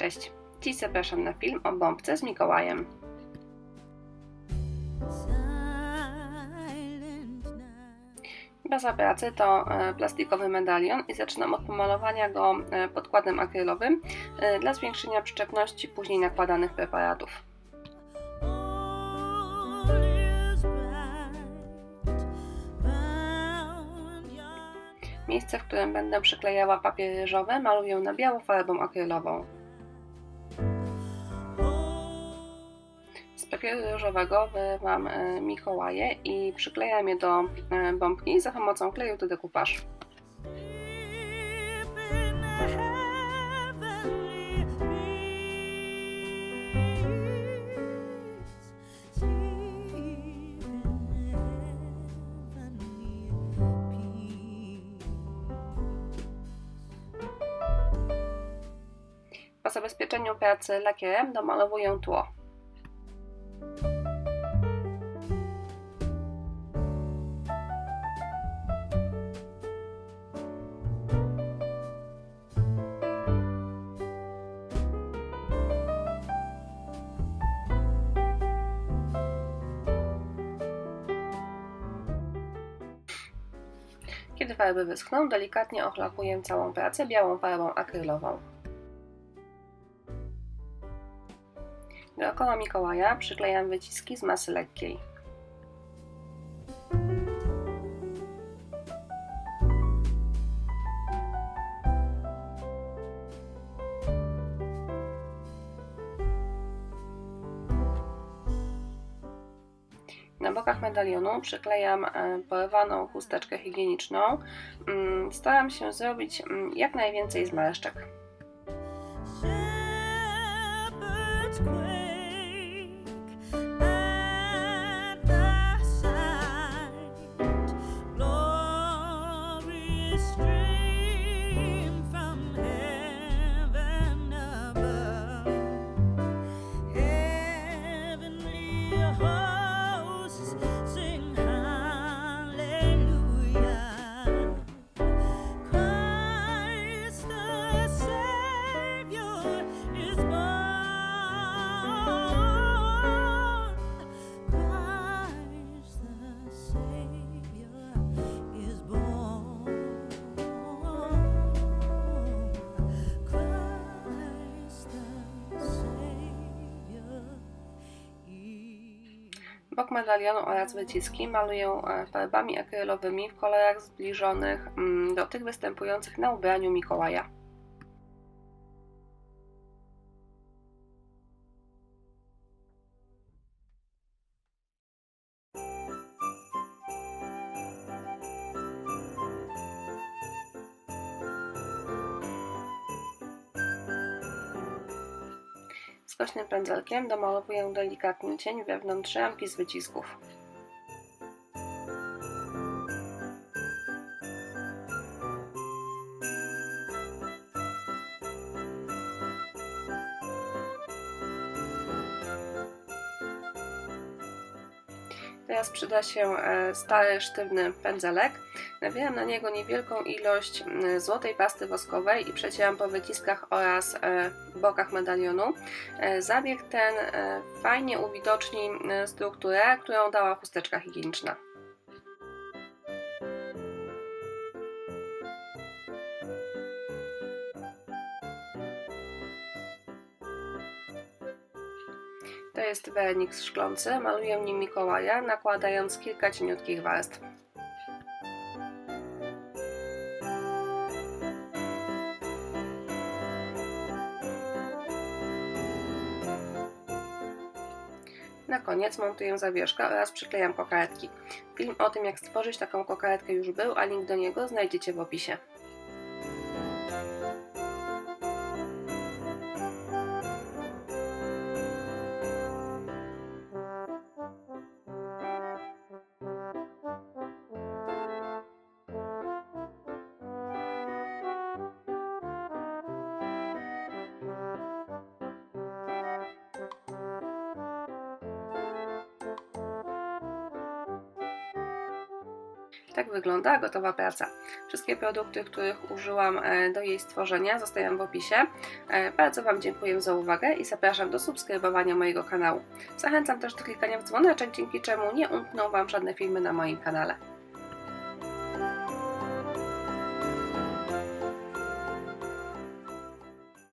Cześć, dziś zapraszam na film o bombce z Mikołajem. Baza pracy to plastikowy medalion i zaczynam od pomalowania go podkładem akrylowym dla zwiększenia przyczepności później nakładanych preparatów. Miejsce, w którym będę przyklejała papier ryżowy, maluję na biało farbą akrylową. Z papieru ryżowego wyrywam Mikołaje i przyklejam je do bombki za pomocą kleju do dekupaż. Po zabezpieczeniu pracy lakierem domalowuję tło. Kiedy farby wyschną, delikatnie ochlakuję całą pracę białą farbą akrylową. Dookoła Mikołaja przyklejam wyciski z masy lekkiej. Na bokach medalionu przyklejam porwaną chusteczkę higieniczną. Staram się zrobić jak najwięcej zmarszczek. Bok medalionu oraz wyciski maluję farbami akrylowymi w kolorach zbliżonych do tych występujących na ubraniu Mikołaja. Skośnym pędzelkiem domalowuję delikatny cień wewnątrz ramki z wycisków. Teraz przyda się stary, sztywny pędzelek. Nawieram na niego niewielką ilość złotej pasty woskowej i przecieram po wyciskach oraz bokach medalionu. Zabieg ten fajnie uwidoczni strukturę, którą dała chusteczka higieniczna. To jest werniks szklący, maluję nim Mikołaja, nakładając kilka cieniutkich warstw. Na koniec montuję zawieszkę oraz przyklejam kokardki. Film o tym, jak stworzyć taką kokardkę, już był, a link do niego znajdziecie w opisie. Tak wygląda gotowa praca. Wszystkie produkty, których użyłam do jej stworzenia, zostawiam w opisie. Bardzo Wam dziękuję za uwagę i zapraszam do subskrybowania mojego kanału. Zachęcam też do klikania w dzwoneczek, dzięki czemu nie umkną Wam żadne filmy na moim kanale.